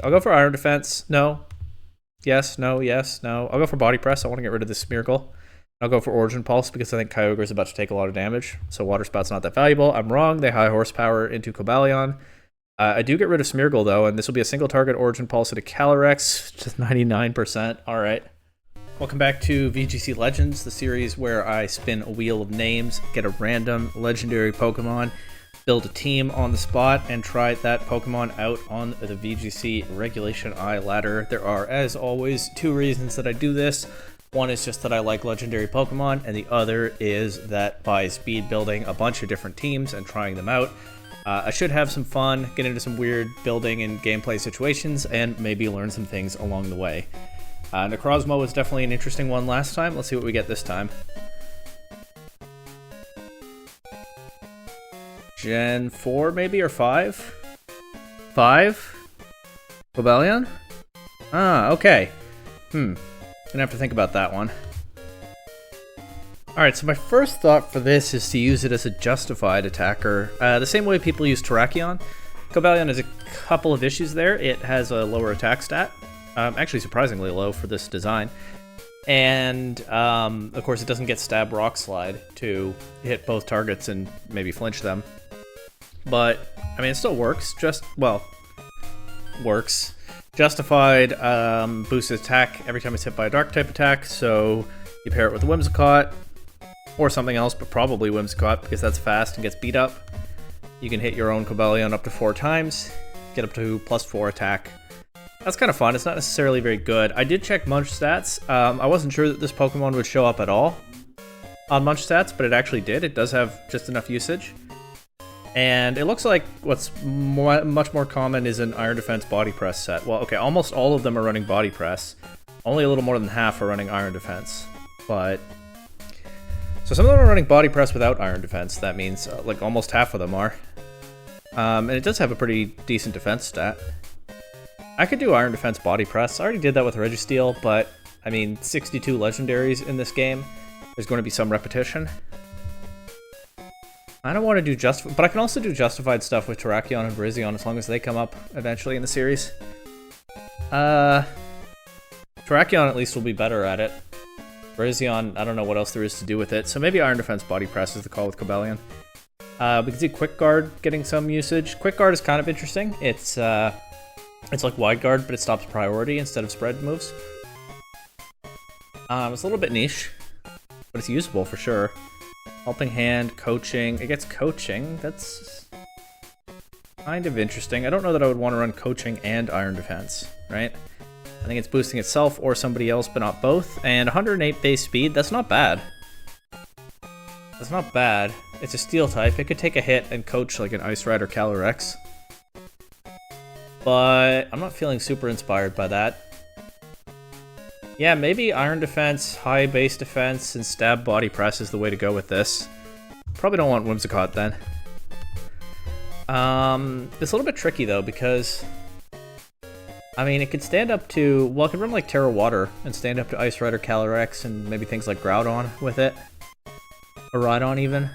I'll go for Iron Defense. No. Yes, no, yes, no. I'll go for Body Press. I want to get rid of this Smeargle. I'll go for Origin Pulse because I think Kyogre is about to take a lot of damage. So Water Spout's not that valuable. I'm wrong. They high horsepower into Cobalion. I do get rid of Smeargle, though, and this will be a single target Origin Pulse into Calyrex, just 99%. All right. Welcome back to VGC Legends, the series where I spin a wheel of names, get a random legendary Pokemon, build a team on the spot, and try that Pokemon out on the VGC Regulation I ladder. There are, as always, two reasons that I do this. One is just that I like legendary Pokemon, and the other is that by speed building a bunch of different teams and trying them out, I should have some fun, get into some weird building and gameplay situations, and maybe learn some things along the way. Necrozma was definitely an interesting one last time. Let's see what we get this time. Gen 4 maybe, or 5? 5? Cobalion? Ah, okay. Gonna have to think about that one. Alright, so my first thought for this is to use it as a justified attacker. The same way people use Terrakion. Cobalion has a couple of issues there. It has a lower attack stat. Actually surprisingly low for this design. And, of course, it doesn't get Stab Rock Slide to hit both targets and maybe flinch them. But, I mean, it still works. Works. Justified boosts attack every time it's hit by a Dark-type attack, so you pair it with a Whimsicott, or something else, but probably Whimsicott, because that's fast and gets beat up. You can hit your own Cobalion up to 4 times, get up to +4 attack. That's kind of fun. It's not necessarily very good. I did check Munch stats. I wasn't sure that this Pokemon would show up at all on Munch stats, but it actually did. It does have just enough usage. And it looks like what's much more common is an Iron Defense Body Press set. Well, okay, almost all of them are running Body Press. Only a little more than half are running Iron Defense. But so some of them are running Body Press without Iron Defense. That means like almost half of them are. And it does have a pretty decent defense stat. I could do Iron Defense Body Press. I already did that with Registeel, but I mean, 62 legendaries in this game. There's going to be some repetition. I don't want to do but I can also do justified stuff with Terrakion and Virizion as long as they come up eventually in the series. Terrakion at least will be better at it. Virizion, I don't know what else there is to do with it, so maybe Iron Defense Body Press is the call with Cobalion. We can see Quick Guard getting some usage. Quick Guard is kind of interesting. It's like Wide Guard, but it stops priority instead of spread moves. It's a little bit niche, but it's usable for sure. Helping Hand, Coaching. It gets Coaching. That's kind of interesting. I don't know that I would want to run Coaching and Iron Defense, right? I think it's boosting itself or somebody else, but not both. And 108 base speed, that's not bad. That's not bad. It's a Steel type. It could take a hit and coach like an Ice Rider Calyrex. But I'm not feeling super inspired by that. Yeah, maybe Iron Defense, high base defense, and Stab Body Press is the way to go with this. Probably don't want Whimsicott then. It's a little bit tricky though, because I mean, it could stand up to, well, it could run like Terra Water and stand up to Ice Rider Calyrex and maybe things like Groudon with it. Or Rhydon even.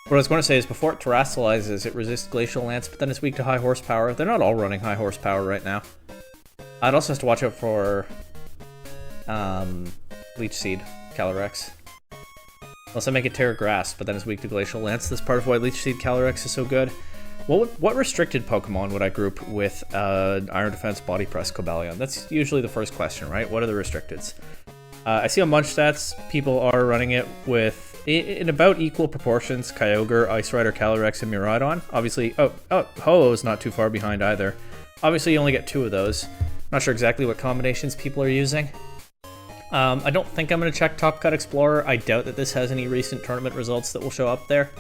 What I was going to say is before it terrestrializes, it resists Glacial Lance, but then it's weak to high horsepower. They're not all running high horsepower right now. I'd also have to watch out for Leech Seed Calyrex. Unless I make it Terra Grass, but then it's weak to Glacial Lance. That's part of why Leech Seed Calyrex is so good. What restricted Pokemon would I group with Iron Defense Body Press Cobalion? That's usually the first question, right? What are the restricteds? I see on Munch stats, people are running it with, in about equal proportions, Kyogre, Ice Rider, Calyrex, and Miraidon. Obviously, Ho-Oh's not too far behind either. Obviously, you only get 2 of those. Not sure exactly what combinations people are using. I don't think I'm going to check Top Cut Explorer. I doubt that this has any recent tournament results that will show up there.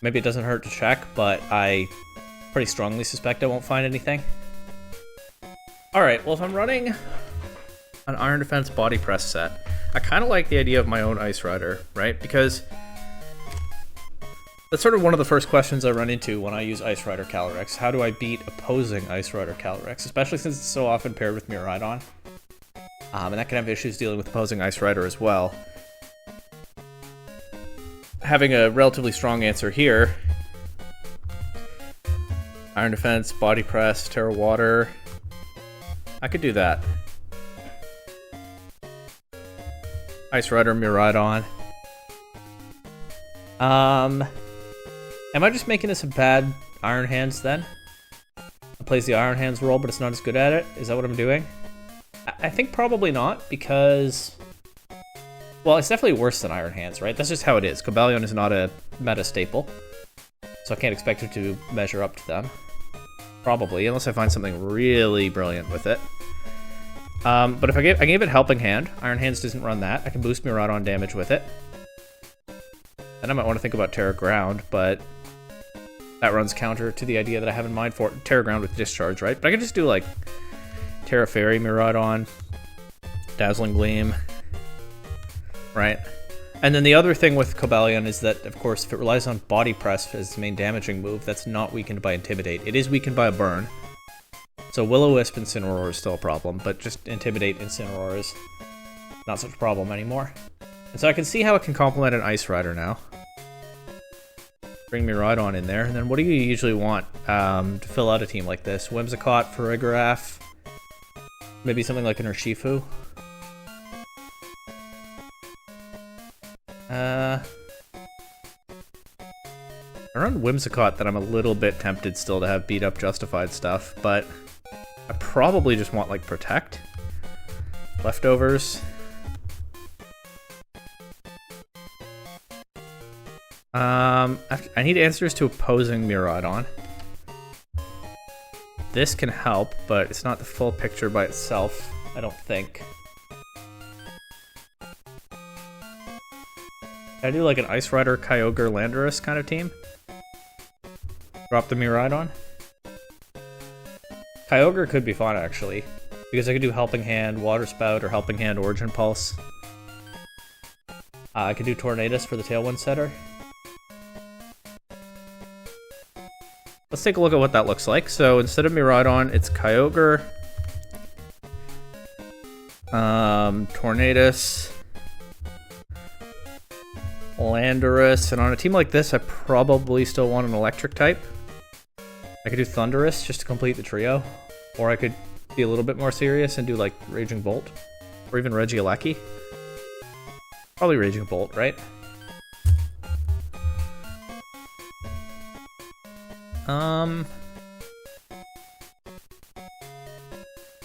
Maybe it doesn't hurt to check, but I pretty strongly suspect I won't find anything. Alright, well if I'm running an Iron Defense Body Press set, I kind of like the idea of my own Ice Rider, right? Because that's sort of one of the first questions I run into when I use Ice Rider Calyrex. How do I beat opposing Ice Rider Calyrex? Especially since it's so often paired with Miraidon. And that can have issues dealing with opposing Ice Rider as well. Having a relatively strong answer here. Iron Defense, Body Press, Terra Water. I could do that. Ice Rider, Miraidon. Am I just making this a bad Iron Hands then? It plays the Iron Hands role, but it's not as good at it? Is that what I'm doing? I think probably not, because... Well, it's definitely worse than Iron Hands, right? That's just how it is. Cobalion is not a meta staple, so I can't expect it to measure up to them. Probably, unless I find something really brilliant with it. But if I gave it Helping Hand, Iron Hands doesn't run that. I can boost Miraidon damage with it. Then I might want to think about Terra Ground, but that runs counter to the idea that I have in mind for Terra Ground with Discharge, right? But I could just do like Terra Fairy, Miraidon, Dazzling Gleam, right? And then the other thing with Cobalion is that, of course, if it relies on Body Press as the main damaging move, that's not weakened by Intimidate. It is weakened by a burn. So Will-O-Wisp and Incineroar is still a problem, but just Intimidate and Incineroar is not such a problem anymore. And so I can see how it can complement an Ice Rider now. Bring Miraidon in there, and then what do you usually want to fill out a team like this? Whimsicott, Farigiraf, maybe something like an Urshifu. I run Whimsicott that I'm a little bit tempted still to have beat up Justified stuff, but I probably just want like Protect. Leftovers. I need answers to opposing Miraidon. This can help, but it's not the full picture by itself, I don't think. Can I do like an Ice Rider, Kyogre, Landorus kind of team? Drop the Miraidon? Kyogre could be fun, actually. Because I could do Helping Hand, Water Spout, or Helping Hand, Origin Pulse. I could do Tornadus for the Tailwind setter. Let's take a look at what that looks like. So instead of Miraidon, it's Kyogre, Tornadus, Landorus, and on a team like this, I probably still want an Electric type. I could do Thundurus just to complete the trio, or I could be a little bit more serious and do like Raging Bolt, or even Regieleki. Probably Raging Bolt, right?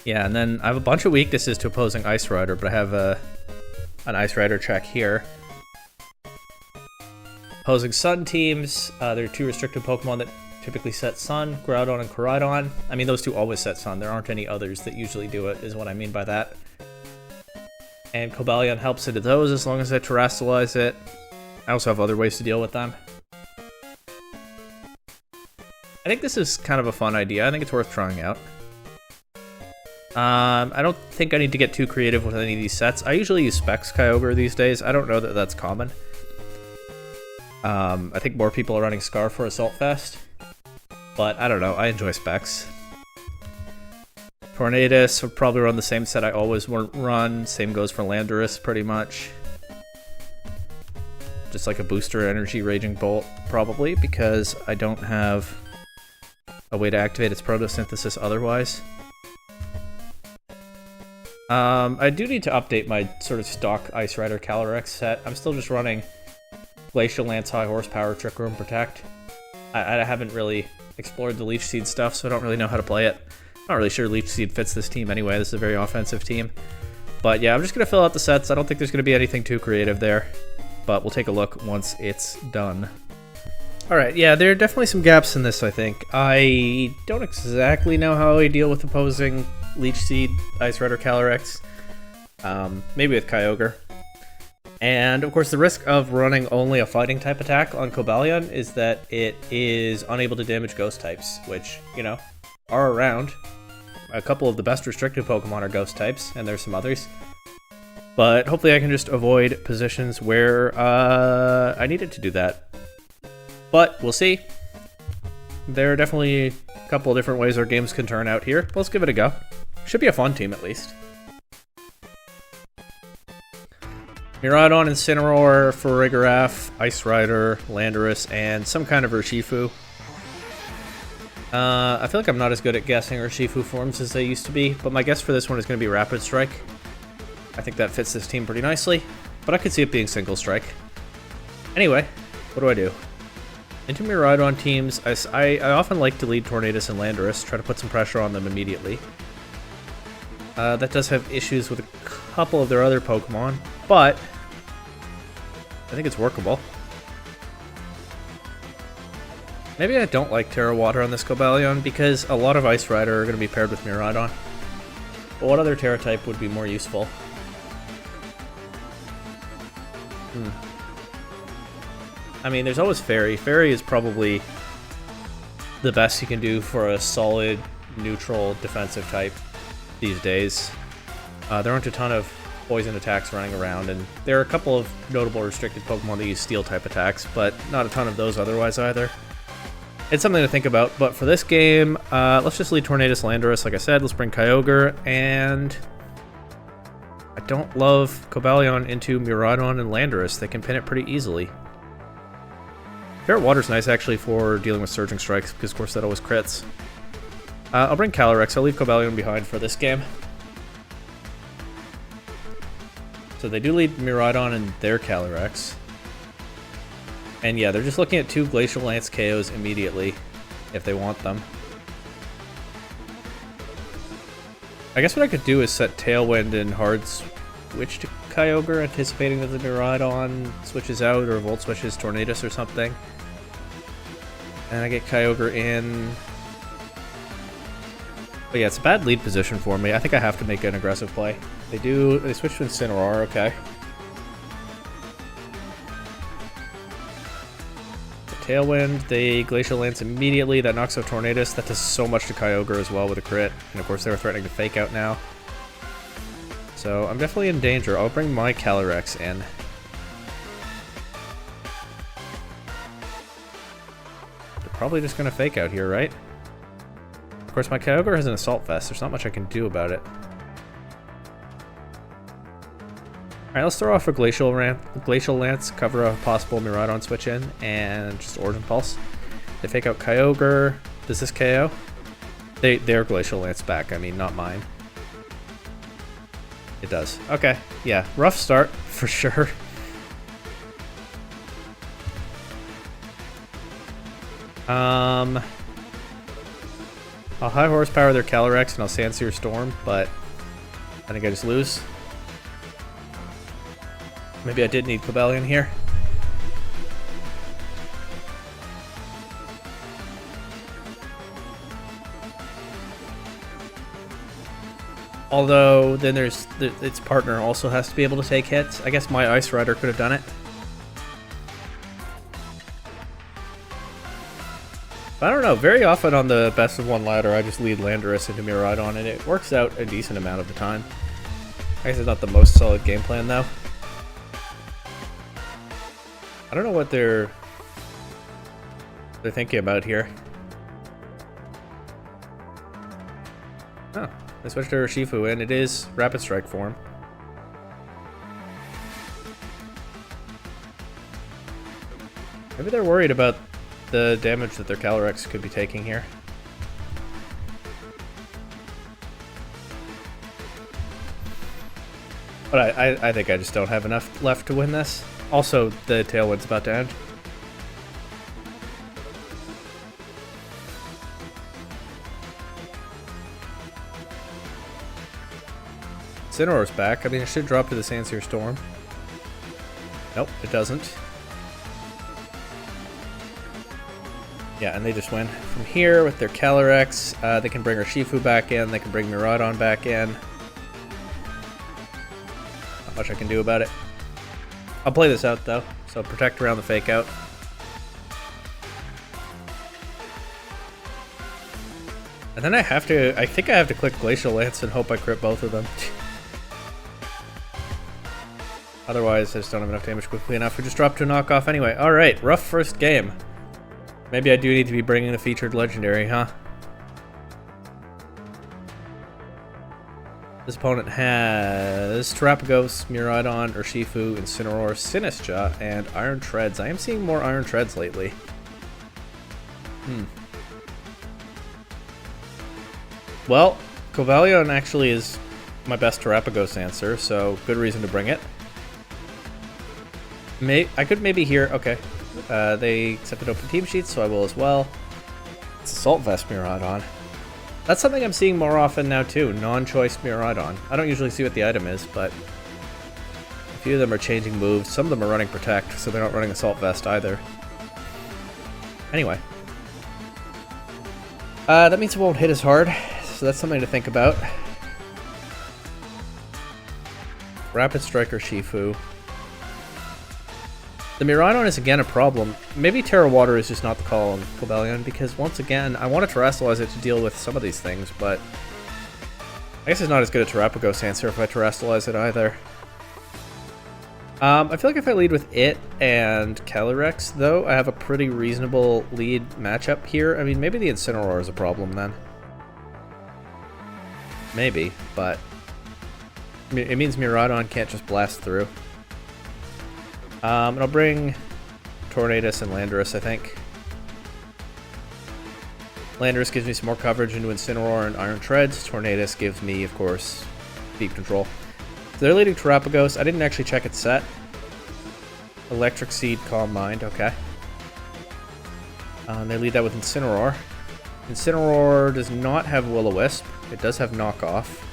Yeah, and then I have a bunch of weaknesses to opposing Ice Rider, but I have an Ice Rider check here. Opposing Sun teams, there are two restricted Pokemon that typically set Sun, Groudon and Koraidon. I mean, those two always set Sun. There aren't any others that usually do it, is what I mean by that. And Cobalion helps into those as long as I Terrastallize it. I also have other ways to deal with them. I think this is kind of a fun idea. I think it's worth trying out. I don't think I need to get too creative with any of these sets. I usually use Specs Kyogre these days. I don't know that that's common. I think more people are running Scarf for Assault Fest. But I don't know, I enjoy Specs. Tornadus will probably run the same set I always run. Same goes for Landorus, pretty much. Just like a booster energy Raging Bolt, probably, because I don't have a way to activate its photosynthesis otherwise. I do need to update my sort of stock Ice Rider Calyrex set. I'm still just running Glacial Lance, High Horsepower, Trick Room, Protect. I haven't really explored the Leech Seed stuff, so I don't really know how to play it. I'm not really sure Leech Seed fits this team anyway. This is a very offensive team. But yeah, I'm just going to fill out the sets. I don't think there's going to be anything too creative there. But we'll take a look once it's done. Alright, yeah, there are definitely some gaps in this, I think. I don't exactly know how I deal with opposing Leech Seed, Ice Rider, Calyrex. Maybe with Kyogre. And, of course, the risk of running only a fighting type attack on Cobalion is that it is unable to damage ghost types, which, you know, are around. A couple of the best restricted Pokemon are ghost types, and there's some others. But hopefully I can just avoid positions where I needed to do that. But we'll see. There are definitely a couple of different ways our games can turn out here. Let's give it a go. Should be a fun team, at least. Miraidon, Incineroar, Farigiraf, Ice Rider, Landorus, and some kind of Urshifu. I feel like I'm not as good at guessing Urshifu forms as I used to be, but my guess for this one is going to be Rapid Strike. I think that fits this team pretty nicely, but I could see it being Single Strike. Anyway, what do? Into Miraidon teams, I often like to lead Tornadus and Landorus, try to put some pressure on them immediately. That does have issues with a couple of their other Pokemon, but I think it's workable. Maybe I don't like Terra Water on this Cobalion because a lot of Ice Rider are going to be paired with Miraidon. But what other Terra type would be more useful? I mean, there's always Fairy. Fairy is probably the best you can do for a solid, neutral, defensive type these days. There aren't a ton of poison attacks running around, and there are a couple of notable restricted Pokemon that use Steel-type attacks, but not a ton of those otherwise either. It's something to think about, but for this game, let's just lead Tornadus Landorus, like I said. Let's bring Kyogre, and I don't love Cobalion into Miraidon and Landorus. They can pin it pretty easily. Ferret Water's nice, actually, for dealing with Surging Strikes, because, of course, that always crits. I'll bring Calyrex. I'll leave Cobalion behind for this game. So they do lead Miraidon and their Calyrex. And yeah, they're just looking at 2 Glacial Lance KOs immediately, if they want them. I guess what I could do is set Tailwind and Hard Switch to Kyogre, anticipating that the Miraidon switches out, or Volt switches Tornadus or something. And I get Kyogre in. But yeah, it's a bad lead position for me. I think I have to make an aggressive play. They switch to Incineroar, okay. Tailwind, they Glacial Lance immediately. That knocks out Tornadus. That does so much to Kyogre as well with a crit. And of course they're threatening to Fake Out now. So I'm definitely in danger. I'll bring my Calyrex in. They're probably just going to Fake Out here, right? Of course my Kyogre has an Assault Vest. There's not much I can do about it. Alright, let's throw off a Glacial Lance, cover a possible Miraidon switch in, and just Origin Pulse. They Fake Out Kyogre. Does this KO? They're Glacial Lance back, I mean, not mine. It does. Okay, yeah, rough start, for sure. I'll high horsepower their Calyrex and I'll Sandsear Storm, but I think I just lose. Maybe I did need Cobalion here. Although, then there's its partner also has to be able to take hits. I guess my Ice Rider could have done it. But I don't know, very often on the best of one ladder, I just lead Landorus into Miraidon, and it works out a decent amount of the time. I guess it's not the most solid game plan, though. I don't know what they're thinking about here. Oh, they switched to Urshifu, and it is Rapid Strike form. Maybe they're worried about the damage that their Calyrex could be taking here. But I think I just don't have enough left to win this. Also, the Tailwind's about to end. Incineroar's back. I mean, it should drop to the Sandsear Storm. Nope, it doesn't. Yeah, and they just win. From here, with their Calyrex, they can bring Urshifu back in, they can bring Miraidon back in. Not much I can do about it. I'll play this out, though, so protect around the Fake Out. And then I think I have to click Glacial Lance and hope I crit both of them. Otherwise, I just don't have enough damage quickly enough to just drop to a knockoff anyway. Alright, rough first game. Maybe I do need to be bringing the featured legendary, huh? This opponent has Terapagos, Miraidon, Urshifu, Incineroar, Sinistcha, and Iron Treads. I am seeing more Iron Treads lately. Well, Cobalion actually is my best Terrapagos answer, so good reason to bring it. I could maybe hear... Okay. They accepted open team sheets, so I will as well. It's Assault Vest Miraidon. That's something I'm seeing more often now too, non-choice Miraidon. I don't usually see what the item is, but a few of them are changing moves. Some of them are running Protect, so they're not running Assault Vest either. Anyway. That means it won't hit as hard, so that's something to think about. Rapid Striker Shifu. The Miraidon is again a problem. Maybe Terra Water is just not the call on Cobalion, because once again, I want to Terrestrialize it to deal with some of these things, but I guess it's not as good a Terrapagos answer if I Terrestrialize it either. I feel like if I lead with it and Calyrex, though, I have a pretty reasonable lead matchup here. I mean, maybe the Incineroar is a problem then. Maybe, but it means Miraidon can't just blast through. And I'll bring Tornadus and Landorus, I think. Landorus gives me some more coverage into Incineroar and Iron Treads. Tornadus gives me, of course, deep control. So they're leading Terrapagos. I didn't actually check its set. Electric Seed, Calm Mind, okay. They lead that with Incineroar. Incineroar does not have Will-O-Wisp. It does have Knockoff.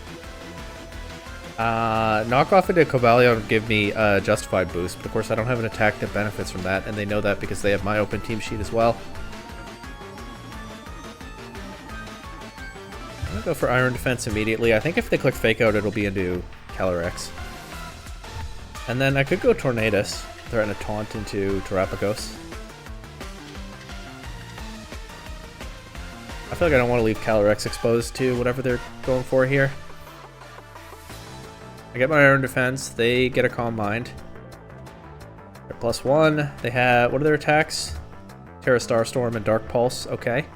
Knockoff into Cobalion would give me a Justified boost, but of course I don't have an attack that benefits from that, and they know that because they have my open team sheet as well. I'm gonna go for Iron Defense immediately. I think if they click Fake Out, it'll be into Calyrex. And then I could go Tornadus, threaten a Taunt into Terrapagos. I feel like I don't want to leave Calyrex exposed to whatever they're going for here. I get my Iron Defense, they get a Calm Mind. They're +1. They have, what are their attacks? Terra Starstorm and Dark Pulse, okay.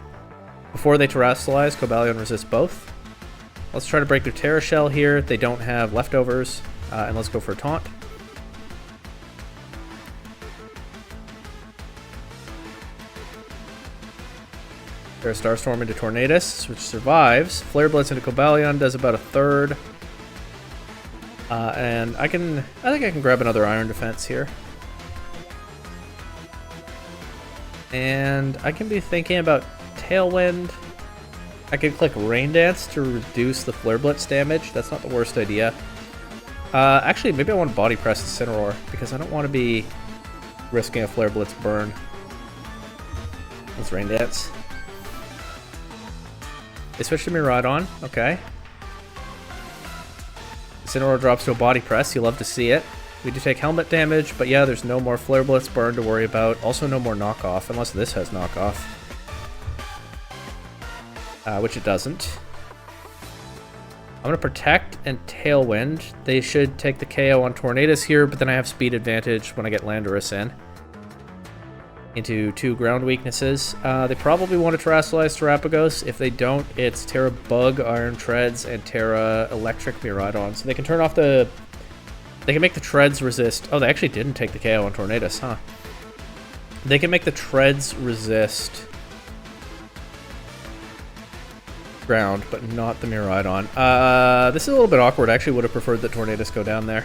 Before they Terrestrialize, Cobalion resists both. Let's try to break their Terra Shell here. They don't have leftovers, and let's go for a Taunt. Terra Starstorm into Tornadus, which survives. Flare Blitz into Cobalion does about a third. And I think I can grab another Iron Defense here. And I can be thinking about Tailwind. I can click Rain Dance to reduce the Flare Blitz damage. That's not the worst idea. Actually, maybe I want to Body Press Incineroar, because I don't want to be risking a Flare Blitz burn. Let's Rain Dance. They switch to Miraidon, okay. Incineroar drops to a Body Press, you love to see it. We do take helmet damage, but yeah, there's no more Flare Blitz burn to worry about. Also no more Knockoff, unless this has Knockoff. Which it doesn't. I'm going to Protect and Tailwind. They should take the KO on Tornadus here, but then I have speed advantage when I get Landorus in. Into 2 ground weaknesses. They probably want to Terrestrialize Terrapagos. If they don't, it's Terra Bug, Iron Treads, and Terra Electric Miraidon. So they can turn off the... They can make the Treads resist... Oh, they actually didn't take the KO on Tornadus, huh? They can make the Treads resist ground, but not the Miraidon. This is a little bit awkward. I actually would have preferred that Tornadus go down there.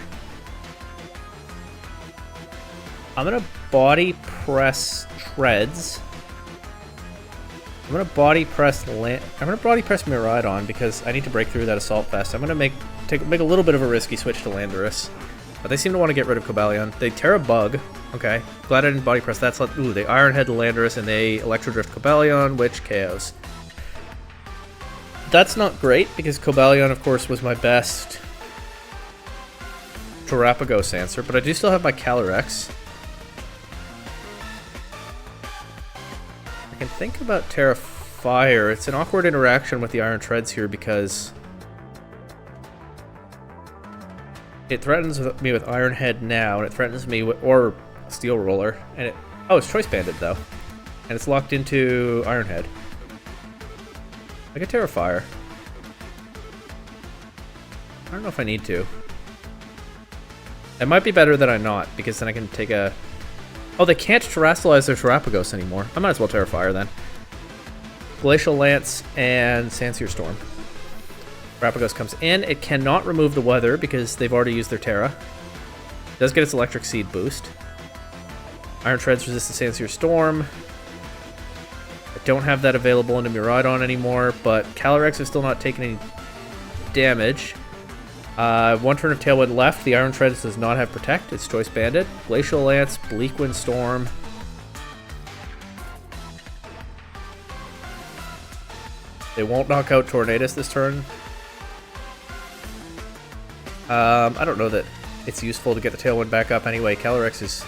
I'm gonna Body Press Treads. I'm gonna Body Press Miraidon because I need to break through that Assault Vest. I'm gonna make a little bit of a risky switch to Landorus, but they seem to want to get rid of Cobalion. They Terra Bug. Okay, glad I didn't Body Press. That's like, ooh, they Iron Head to Landorus and they Electro Drift Cobalion, which KOs. That's not great because Cobalion, of course, was my best Terrapagos answer, but I do still have my Calyrex. I can think about Terra Fire. It's an awkward interaction with the Iron Treads here because it threatens me with Iron Head now, and it threatens me with, or Steel Roller, and it, oh, it's Choice Banded though, and it's locked into Iron Head. I get Terra Fire. I don't know if I need to. It might be better that I not, because then I can take a... Oh, they can't Terrestrialize their Terrapagos anymore. I might as well Terra Fire then. Glacial Lance and Sandsear Storm. Rapagos comes in. It cannot remove the weather because they've already used their Terra. It does get its Electric Seed boost. Iron Treads resist the Sandseer Storm. I don't have that available into Miraidon anymore, but Calyrex is still not taking any damage. One turn of Tailwind left. The Iron Treads does not have Protect. It's Choice Banded. Glacial Lance, Bleak Wind Storm. They won't knock out Tornadus this turn. I don't know that it's useful to get the Tailwind back up anyway. Calyrex is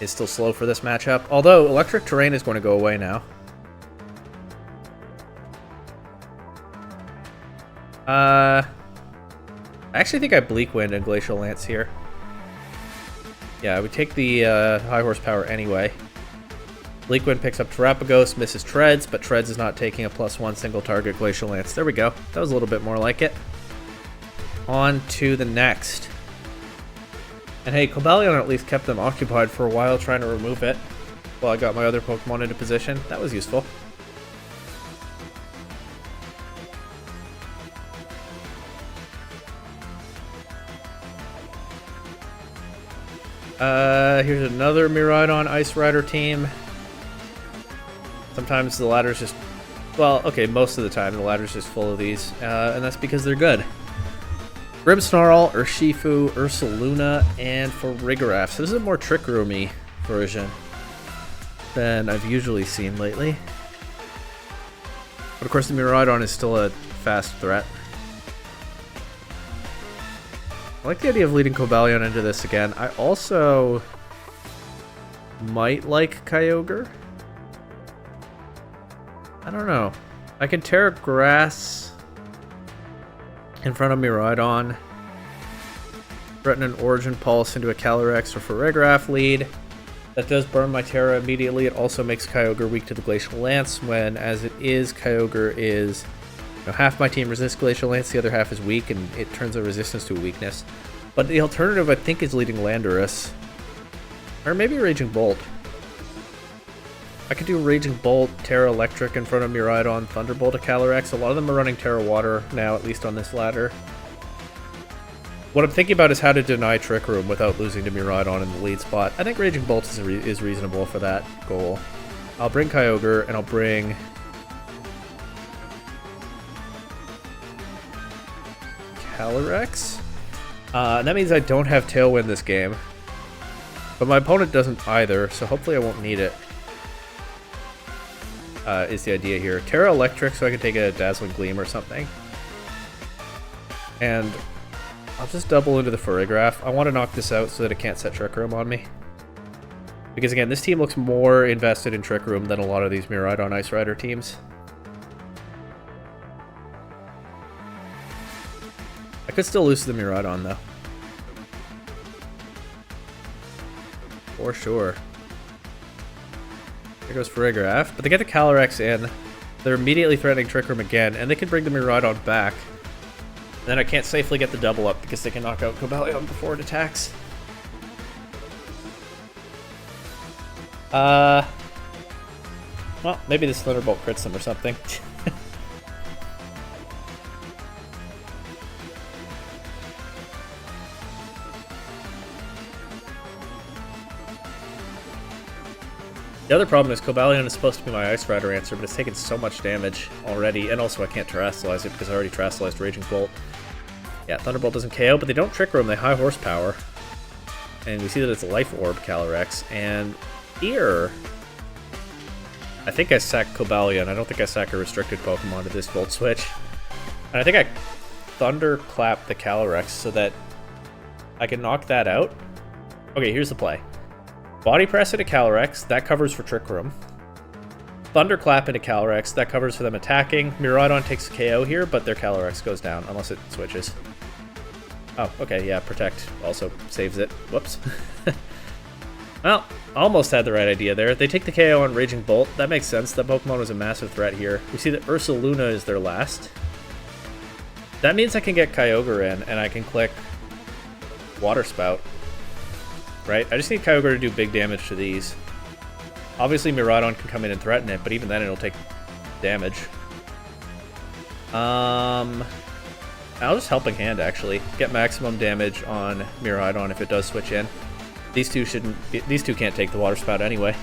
still slow for this matchup. Although Electric Terrain is going to go away now. I actually think I Bleak Wind and Glacial Lance here. Yeah, I would take the high horsepower anyway. Bleak Wind picks up Terapagos, misses Treads, but Treads is not taking a +1 single target Glacial Lance. There we go. That was a little bit more like it. On to the next. And hey, Cobalion at least kept them occupied for a while trying to remove it while I got my other Pokemon into position. That was useful. Here's another Miraidon Ice Rider team. Sometimes the ladder's just... Well, okay, most of the time the ladder's just full of these, and that's because they're good. Grimmsnarl, Urshifu, Ursaluna, and Farigiraf. So this is a more Trick Room-y version than I've usually seen lately. But of course the Miraidon is still a fast threat. I like the idea of leading Cobalion into this again. I also might like Kyogre. I don't know. I can Terra Grass in front of Miraidon. Threaten an Origin Pulse into a Calyrex or Farigiraf lead. That does burn my Terra immediately. It also makes Kyogre weak to the Glacial Lance when, as it is, Kyogre is... You know, half my team resists Glacial Lance, the other half is weak, and it turns a resistance to a weakness. But the alternative, I think, is leading Landorus. Or maybe Raging Bolt. I could do Raging Bolt, Terra Electric in front of Miraidon, Thunderbolt, a Calyrex. A lot of them are running Terra Water now, at least on this ladder. What I'm thinking about is how to deny Trick Room without losing to Miraidon in the lead spot. I think Raging Bolt is reasonable for that goal. I'll bring Kyogre, and I'll bring... Calyrex? That means I don't have Tailwind this game. But my opponent doesn't either, so hopefully I won't need it. Is the idea here. Terra Electric, so I can take a Dazzling Gleam or something. And I'll just double into the Farigiraf. I want to knock this out so that it can't set Trick Room on me. Because again, this team looks more invested in Trick Room than a lot of these Miraidon Ice Rider teams. I could still lose to the Miraidon though. For sure. There goes Farigiraf, but they get the Calyrex in. They're immediately threatening Trick Room again, and they can bring the Miraidon back. And then I can't safely get the double up because they can knock out Cobalion before it attacks. Well, maybe this Thunderbolt crits them or something. The other problem is Cobalion is supposed to be my Ice Rider answer, but it's taken so much damage already, and also I can't Terrastallize it because I already Terrastallized Raging Bolt. Yeah, Thunderbolt doesn't KO, but they don't Trick Room, they high horsepower. And we see that it's a Life Orb Calyrex, and here... I think I sack Cobalion. I don't think I sack a restricted Pokemon to this Volt Switch. And I think I Thunderclap the Calyrex so that I can knock that out. Okay, here's the play. Body Press into Calyrex, that covers for Trick Room. Thunderclap into Calyrex, that covers for them attacking. Miraidon takes a KO here, but their Calyrex goes down, unless it switches. Oh, okay, yeah, Protect also saves it. Whoops. Well, almost had the right idea there. They take the KO on Raging Bolt. That makes sense. That Pokemon was a massive threat here. We see that Ursaluna is their last. That means I can get Kyogre in, and I can click Water Spout. Right? I just need Kyogre to do big damage to these. Obviously, Miraidon can come in and threaten it, but even then it'll take damage. I'll just Helping Hand, actually. Get maximum damage on Miraidon if it does switch in. These two can't take the Water Spout anyway.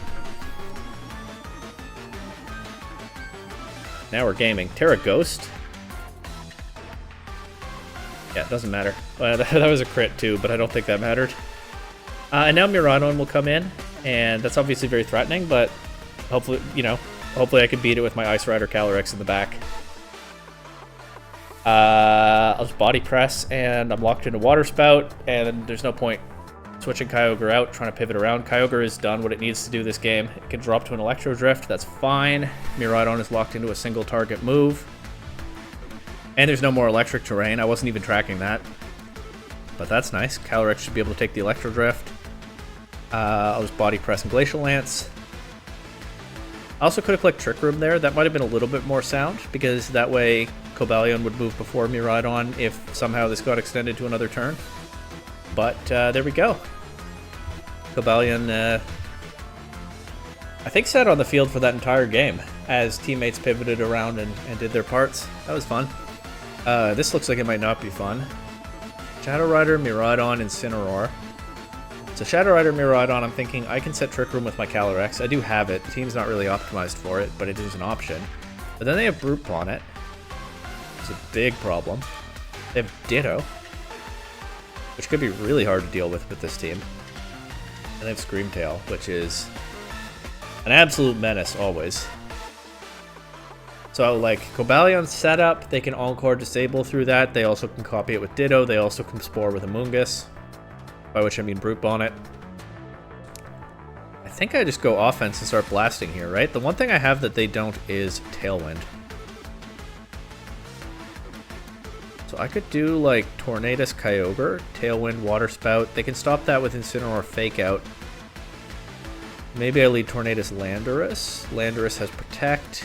Now we're gaming. Terra Ghost? Yeah, it doesn't matter. That was a crit too, but I don't think that mattered. And now Miraidon will come in, and that's obviously very threatening, but hopefully, hopefully I can beat it with my Ice Rider Calyrex in the back. I'll just Body Press, and I'm locked into Water Spout, and there's no point switching Kyogre out, trying to pivot around. Kyogre has done what it needs to do this game. It can drop to an Electro Drift, that's fine. Miraidon is locked into a single target move. And there's no more electric terrain. I wasn't even tracking that. But that's nice. Calyrex should be able to take the Electro Drift. I'll just Body Press and Glacial Lance. I also could have clicked Trick Room there. That might have been a little bit more sound, because that way Cobalion would move before Miraidon if somehow this got extended to another turn. But there we go. Cobalion, I think, sat on the field for that entire game as teammates pivoted around and did their parts. That was fun. This looks like it might not be fun. Shadow Rider, Miraidon, Incineroar. So Shadow Rider, Miraidon, I'm thinking I can set Trick Room with my Calyrex. I do have it. The team's not really optimized for it, but it is an option. But then they have Brute Bonnet. It's a big problem. They have Ditto, which could be really hard to deal with this team. And they have Screamtail, which is an absolute menace always. So, like, Cobalion setup, they can Encore Disable through that. They also can copy it with Ditto. They also can Spore with Amoonguss, by which I mean Brute Bonnet. I think I just go offense and start blasting here, right? The one thing I have that they don't is Tailwind. So I could do, like, Tornadus Kyogre, Tailwind, Water Spout. They can stop that with Incineroar Fake Out. Maybe I lead Tornadus Landorus. Landorus has Protect.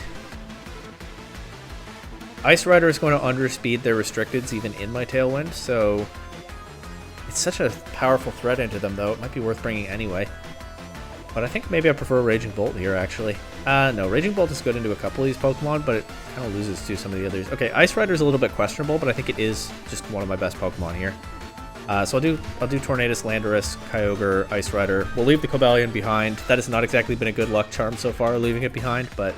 Ice Rider is going to underspeed their restricteds even in my Tailwind, so it's such a powerful threat into them, though. It might be worth bringing anyway. But I think maybe I prefer Raging Bolt here, actually. No, Raging Bolt is good into a couple of these Pokemon, but it kind of loses to some of the others. Okay, Ice Rider is a little bit questionable, but I think it is just one of my best Pokemon here. So I'll do Tornadus, Landorus, Kyogre, Ice Rider. We'll leave the Cobalion behind. That has not exactly been a good luck charm so far, leaving it behind, but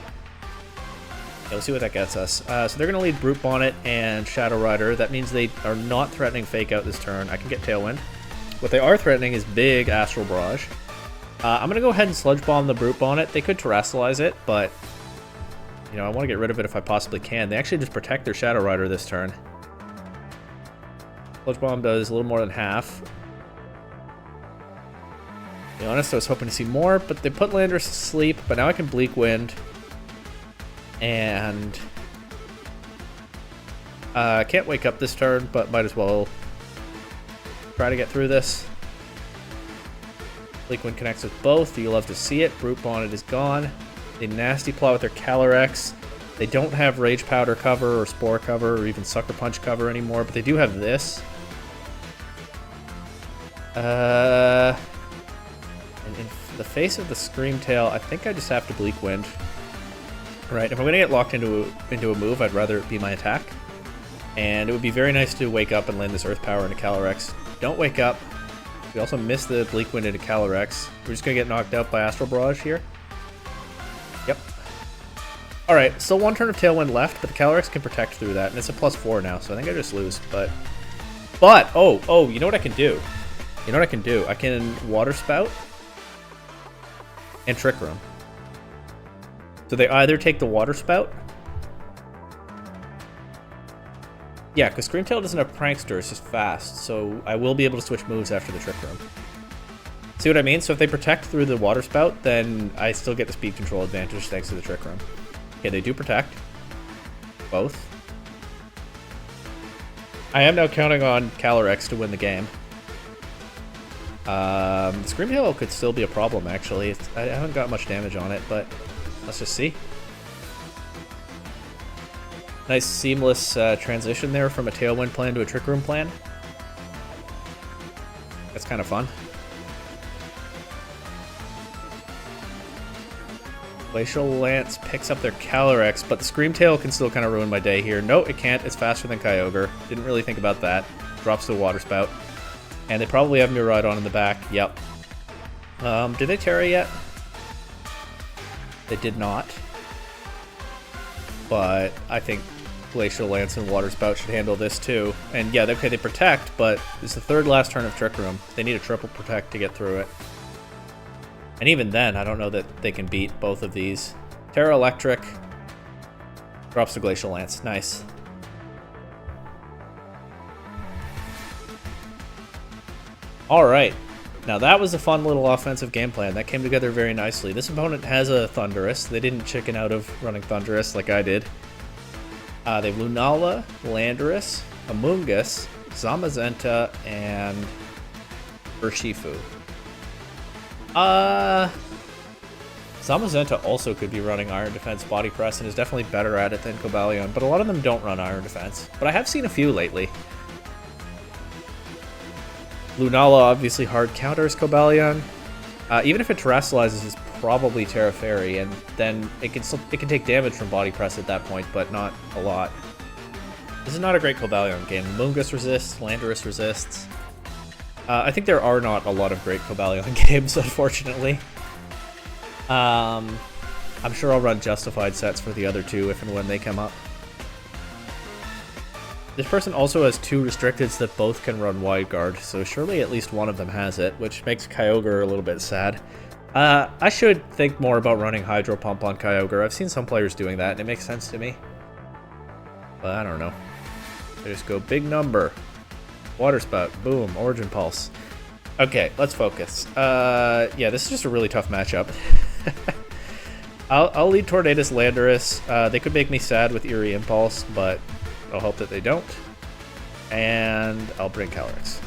yeah, we'll see what that gets us. So they're going to lead Brute Bonnet and Shadow Rider. That means they are not threatening Fake Out this turn. I can get Tailwind. What they are threatening is big Astral Barrage. I'm going to go ahead and Sludge Bomb the Brute Bonnet. They could Terrasilize it, but I want to get rid of it if I possibly can. They actually just protect their Shadow Rider this turn. Sludge Bomb does a little more than half. To be honest, I was hoping to see more, but they put Landorus to sleep, but now I can Bleak Wind. And can't wake up this turn, but might as well try to get through this. Bleak Wind connects with both. You love to see it. Brute Bonnet is gone. They Nasty Plot with their Calyrex. They don't have Rage Powder cover or Spore cover or even Sucker Punch cover anymore, but they do have this. And in the face of the Screamtail, I think I just have to Bleak Wind. Right, if I'm going to get locked into a move, I'd rather it be my attack. And it would be very nice to wake up and land this Earth Power into Calyrex. Don't wake up. We also miss the Bleak Wind into Calyrex. We're just going to get knocked out by Astral Barrage here. Yep. Alright, still one turn of Tailwind left, but the Calyrex can protect through that. And it's a +4 now, so I think I just lose. But, oh, you know what I can do? I can Water Spout and Trick Room. So they either take the Water Spout. Yeah, because Screamtail doesn't have Prankster, it's just fast. So I will be able to switch moves after the Trick Room. See what I mean? So if they protect through the Water Spout, then I still get the speed control advantage thanks to the Trick Room. Okay, they do protect. Both. I am now counting on Calyrex to win the game. Screamtail could still be a problem, actually. I haven't got much damage on it, but let's just see. Nice seamless transition there from a Tailwind plan to a Trick Room plan. That's kind of fun. Glacial Lance picks up their Calyrex, but the Screamtail can still kind of ruin my day here. No, it can't. It's faster than Kyogre. Didn't really think about that. Drops to a Water Spout. And they probably have Miraidon in the back. Yep. Did they Terra yet? They did not. But I think Glacial Lance and Water Spout should handle this too. And yeah, okay, they protect, but it's the third last turn of Trick Room. They need a triple protect to get through it. And even then, I don't know that they can beat both of these. Terra Electric drops the Glacial Lance. Nice. Alright. Now that was a fun little offensive game plan. That came together very nicely. This opponent has a Thundurus. They didn't chicken out of running Thundurus like I did. They have Lunala, Landorus, Amoonguss, Zamazenta, and Urshifu. Zamazenta also could be running Iron Defense Body Press and is definitely better at it than Cobalion, but a lot of them don't run Iron Defense. But I have seen a few lately. Lunala obviously hard counters Cobalion. Even if it terrestrializes, it's probably Terra Fairy, and then it can take damage from Body Press at that point, but not a lot. This is not a great Cobalion game. Amoonguss resists, Landorus resists. I think there are not a lot of great Cobalion games, unfortunately. I'm sure I'll run Justified sets for the other two if and when they come up. This person also has two restricteds that both can run Wide Guard, so surely at least one of them has it, which makes Kyogre a little bit sad. I should think more about running Hydro Pump on Kyogre. I've seen some players doing that, and it makes sense to me. But I don't know. I just go big number. Water Spout. Boom. Origin Pulse. Okay, let's focus. Yeah, this is just a really tough matchup. I'll lead Tornadus Landorus. They could make me sad with Eerie Impulse, but I'll hope that they don't. And I'll bring Calyrex.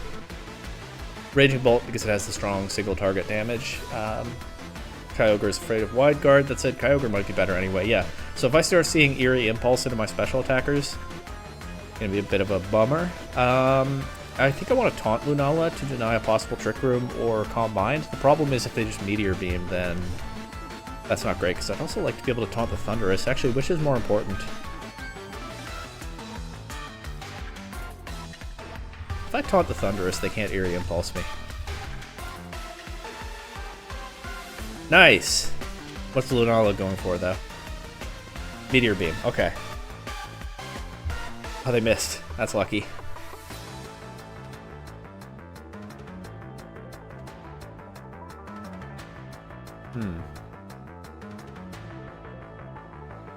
Raging Bolt because it has the strong single target damage. Kyogre is afraid of Wide Guard. That said, Kyogre might be better anyway. Yeah. So if I start seeing Eerie Impulse into my special attackers, it's going to be a bit of a bummer. I think I want to taunt Lunala to deny a possible Trick Room or Combined. The problem is if they just Meteor Beam, then that's not great, because I'd also like to be able to taunt the Thundurus. Actually, which is more important? If I taunt the Thundurus, they can't Eerie Impulse me. Nice! What's the Lunala going for, though? Meteor Beam. Okay. Oh, they missed. That's lucky.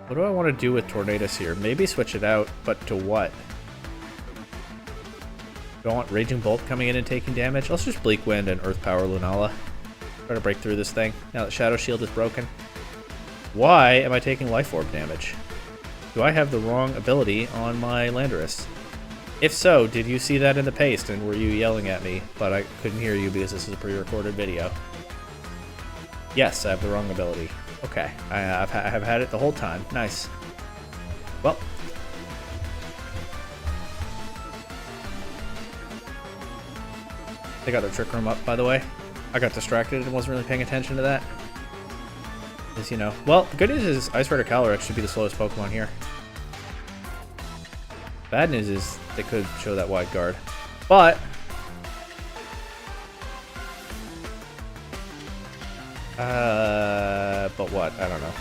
What do I want to do with Tornadus here? Maybe switch it out, but to what? Do I want Raging Bolt coming in and taking damage? Let's just Bleak Wind and Earth Power Lunala. Try to break through this thing, now that Shadow Shield is broken. Why am I taking Life Orb damage? Do I have the wrong ability on my Landorus? If so, did you see that in the paste and were you yelling at me, but I couldn't hear you because this is a pre-recorded video? Yes, I have the wrong ability. Okay, I have had it the whole time. Nice. Well. They got their Trick Room up, by the way. I got distracted and wasn't really paying attention to that. As you know. Well, the good news is Ice Rider Calyrex should be the slowest Pokemon here. Bad news is they could show that Wide Guard. But what? I don't know.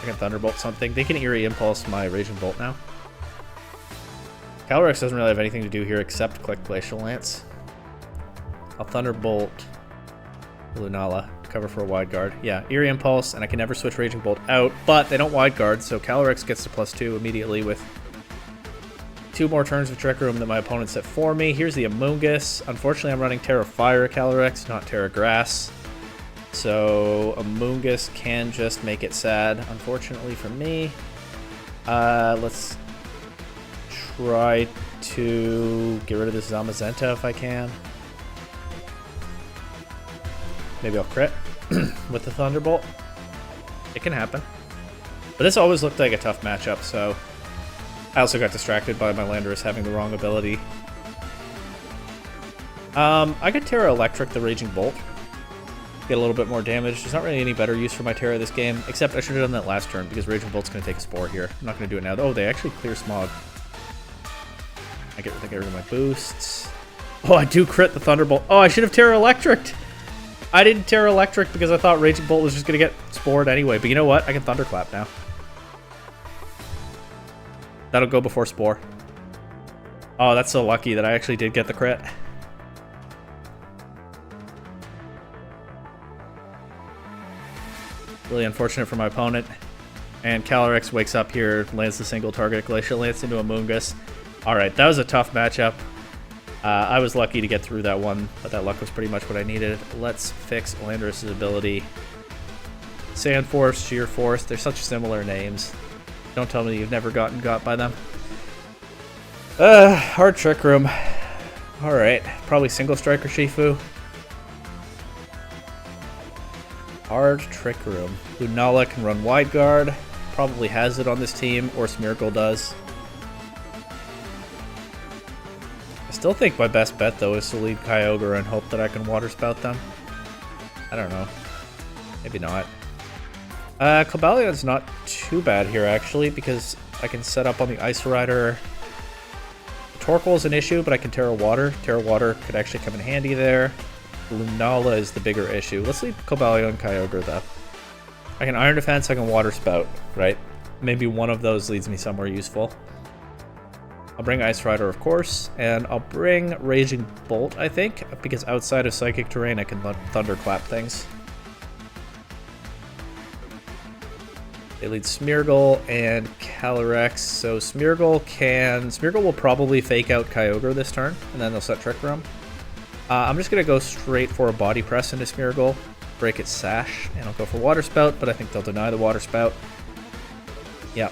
I can Thunderbolt something. They can Eerie Impulse my Raging Bolt now. Calyrex doesn't really have anything to do here except click Glacial Lance. I'll Thunderbolt Lunala to cover for a Wide Guard. Yeah, Eerie Impulse, and I can never switch Raging Bolt out, but they don't Wide Guard, so Calyrex gets to +2 immediately with 2 more turns of Trick Room that my opponent set for me. Here's the Amoonguss. Unfortunately, I'm running Terra Fire Calyrex, not Terra Grass. So Amoonguss can just make it sad, unfortunately for me. Let's try to get rid of this Zamazenta if I can. Maybe I'll crit with the Thunderbolt. It can happen. But this always looked like a tough matchup, so I also got distracted by my Landorus having the wrong ability. I could Terra Electric the Raging Bolt. get a little bit more damage. There's not really any better use for my Terra this game, except I should have done that last turn because Raging Bolt's going to take a Spore here. I'm not going to do it now. Oh, they actually clear Smog. I get rid of my boosts. Oh, I do crit the Thunderbolt. Oh, I should have Terra Electric'd. I didn't Terra Electric because I thought Raging Bolt was just going to get Spored anyway. But you know what? I can Thunderclap now. That'll go before Spore. Oh, that's so lucky that I actually did get the crit. Really unfortunate for my opponent. And Calyrex wakes up here, lands the single target Glacial Lance into a Moongus. Alright, that was a tough matchup. I was lucky to get through that one, but that luck was pretty much what I needed. Let's fix Landorus' ability. Sand Force, Sheer Force, they're such similar names. Don't tell me you've never gotten got by them. Hard Trick Room. Alright, probably Single Striker Shifu. Hard Trick Room. Lunala can run Wide Guard. Probably has it on this team, or Smeargle does. I still think my best bet, though, is to lead Kyogre and hope that I can Water Spout them. I don't know. Maybe not. Cobalion's not too bad here, actually, because I can set up on the Ice Rider. Torkoal's an issue, but I can Terra Water. Terra Water could actually come in handy there. Lunala is the bigger issue. Let's leave Cobalion and Kyogre, though. I can Iron Defense, I can Water Spout, right? Maybe one of those leads me somewhere useful. I'll bring Ice Rider, of course, and I'll bring Raging Bolt, I think, because outside of Psychic Terrain, I can Thunderclap things. They lead Smeargle and Calyrex, so Smeargle will probably fake out Kyogre this turn, and then they'll set Trick Room. I'm just going to go straight for a Body Press into Smeargle, break its Sash, and I'll go for Water Spout, but I think they'll deny the Water Spout. Yeah.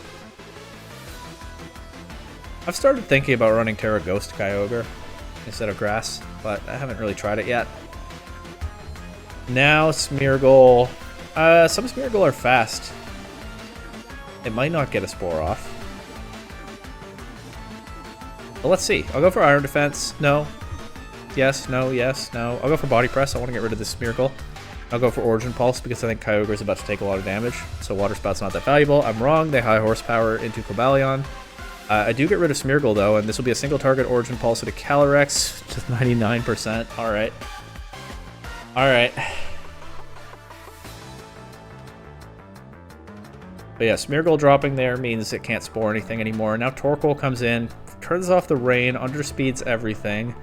I've started thinking about running Terra Ghost Kyogre instead of Grass, but I haven't really tried it yet. Now Smeargle. Some Smeargle are fast. It might not get a Spore off. But let's see. I'll go for Iron Defense. No. Yes, no, yes, no. I'll go for Body Press. I want to get rid of this Smeargle. I'll go for Origin Pulse because I think Kyogre is about to take a lot of damage. So Water Spout's not that valuable. I'm wrong. They high horsepower into Cobalion. I do get rid of Smeargle, though, and this will be a single target Origin Pulse into Calyrex. Just 99%. Alright. Alright. But yeah, Smeargle dropping there means it can't Spore anything anymore. Now Torkoal comes in, turns off the rain, underspeeds everything.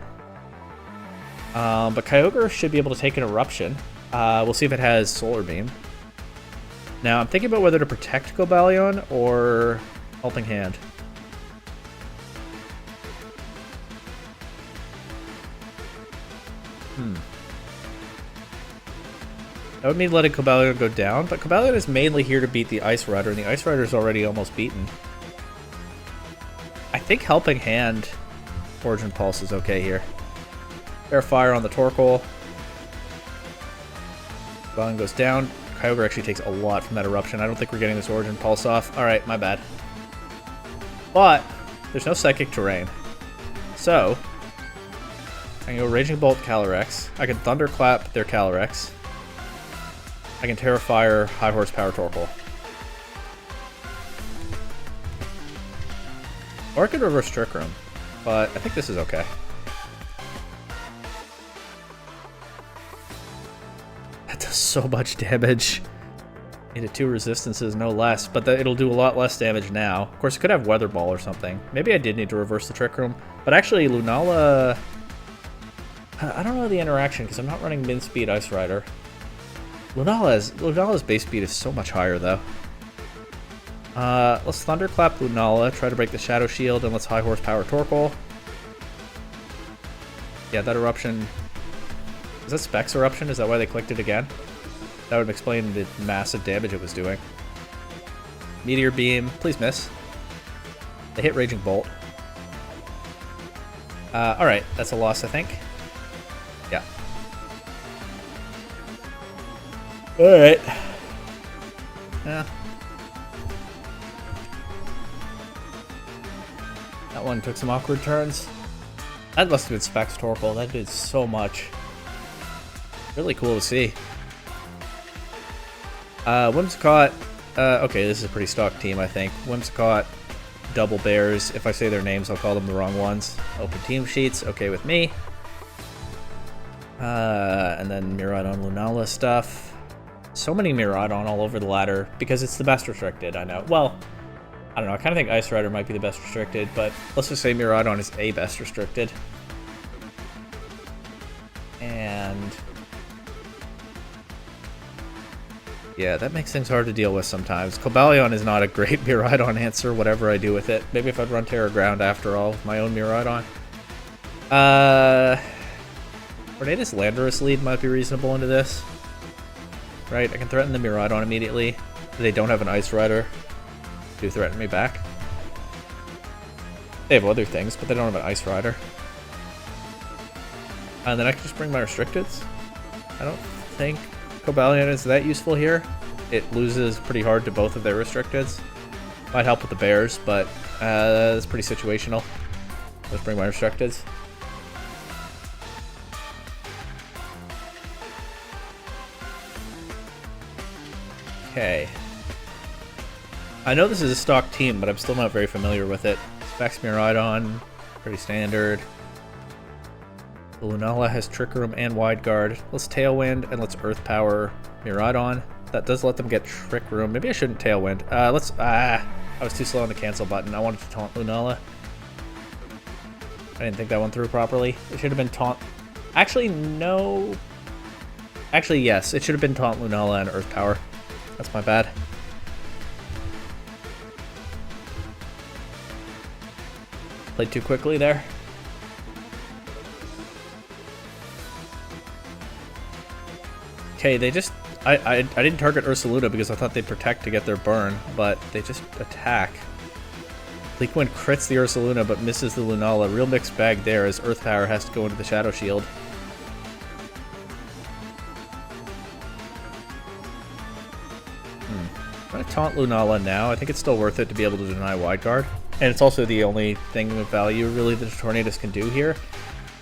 But Kyogre should be able to take an Eruption. We'll see if it has Solar Beam. Now, I'm thinking about whether to protect Cobalion or Helping Hand. That would mean letting Cobalion go down, but Cobalion is mainly here to beat the Ice Rider, and the Ice Rider is already almost beaten. I think Helping Hand Origin Pulse is okay here. Fair Fire on the Torkoal. Cobalion goes down. Kyogre actually takes a lot from that Eruption. I don't think we're getting this Origin Pulse off. Alright, my bad. But there's no Psychic Terrain. So I can go Raging Bolt Calyrex. I can Thunderclap their Calyrex. I can Terra Fire high horsepower Torkoal. Or I could reverse Trick Room, but I think this is okay. That does so much damage. Into 2 resistances, no less, but it'll do a lot less damage now. Of course, it could have Weather Ball or something. Maybe I did need to reverse the Trick Room, but actually Lunala... I don't know the interaction because I'm not running Min Speed Ice Rider. Lunala's base speed is so much higher, though. Let's Thunderclap Lunala, try to break the Shadow Shield, and let's high horsepower Torkoal. Yeah, that Eruption... Is that Specs Eruption? Is that why they clicked it again? That would explain the massive damage it was doing. Meteor Beam, please miss. They hit Raging Bolt. Alright, that's a loss, I think. Yeah. Alright. Yeah. That one took some awkward turns. That must have been Specs Torkoal. That did so much. Really cool to see. Whimsicott, okay, this is a pretty stock team, I think. Whimsicott, Double Bears. If I say their names, I'll call them the wrong ones. Open team sheets, okay with me. And then Miraidon Lunala stuff. So many Miraidon all over the ladder because it's the best restricted, I know. Well, I don't know, I kind of think Ice Rider might be the best restricted, but let's just say Miraidon is a best restricted. And yeah, that makes things hard to deal with sometimes. Cobalion is not a great Miraidon answer, whatever I do with it. Maybe if I'd run Terra Ground after all with my own Miraidon. Tornadus Landorus lead might be reasonable into this. Right, I can threaten the Miraidon immediately. They don't have an Ice Rider. Do threaten me back. They have other things, but they don't have an Ice Rider. And then I can just bring my restricteds. I don't think Cobalion is that useful here. It loses pretty hard to both of their restricteds. Might help with the bears, but it's pretty situational. Let's bring my restricteds. Okay. I know this is a stock team, but I'm still not very familiar with it. Specs Miraidon, pretty standard. The Lunala has Trick Room and Wide Guard. Let's Tailwind and let's Earth Power Miraidon. That does let them get Trick Room. Maybe I shouldn't Tailwind. I was too slow on the cancel button. I wanted to taunt Lunala. I didn't think that one through properly. It should have been taunt. Actually, no. Actually, yes. It should have been taunt Lunala and Earth Power. That's my bad. Played too quickly there. Okay, they just... I didn't target Ursaluna because I thought they'd protect to get their burn, but they just attack. Bleakwind crits the Ursaluna but misses the Lunala. Real mixed bag there as Earth Power has to go into the Shadow Shield. I'm going to taunt Lunala now. I think it's still worth it to be able to deny Wide Guard. And it's also the only thing of value, really, that Tornadus can do here.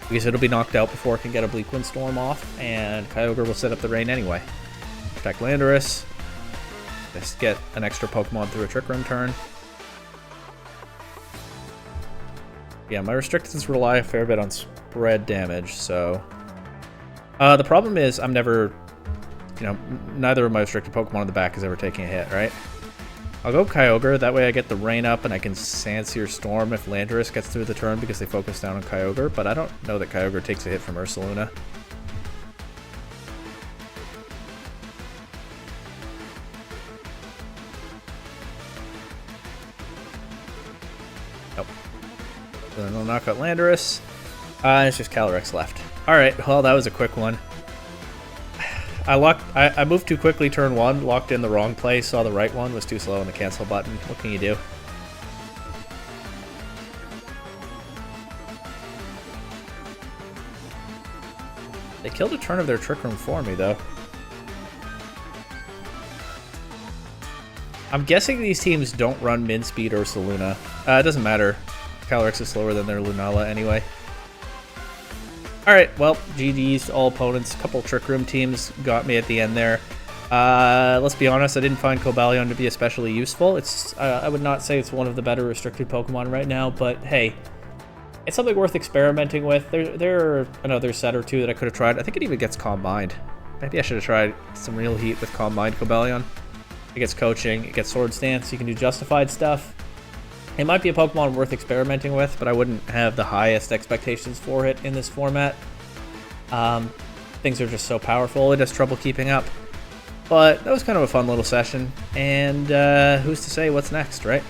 Because it'll be knocked out before it can get a Bleakwind Storm off, and Kyogre will set up the rain anyway. Protect Landorus. Just get an extra Pokemon through a Trick Room turn. Yeah, my restrictions rely a fair bit on spread damage, so... the problem is I'm never... You know, neither of my restricted Pokemon in the back is ever taking a hit, right? I'll go Kyogre, that way I get the rain up and I can Sandsear Storm if Landorus gets through the turn because they focus down on Kyogre, but I don't know that Kyogre takes a hit from Ursaluna. Nope. So then I'll knock out Landorus. And it's just Calyrex left. Alright, well that was a quick one. I moved too quickly turn one, locked in the wrong place, saw the right one, was too slow on the cancel button. What can you do? They killed a turn of their Trick Room for me, though. I'm guessing these teams don't run min speed Ursaluna. It doesn't matter. Calyrex is slower than their Lunala anyway. Alright, well, GG's all opponents. A couple Trick Room teams got me at the end there. Let's be honest, I didn't find Cobalion to be especially useful. It's I would not say it's one of the better restricted Pokemon right now, but hey, it's something worth experimenting with. There are another set or two that I could have tried. I think it even gets Calm Mind. Maybe I should have tried some real heat with Calm Mind Cobalion. It gets Coaching, it gets Sword Stance, you can do Justified stuff. It might be a Pokemon worth experimenting with, but I wouldn't have the highest expectations for it in this format. Things are just so powerful, it has trouble keeping up. But that was kind of a fun little session, and who's to say what's next, right?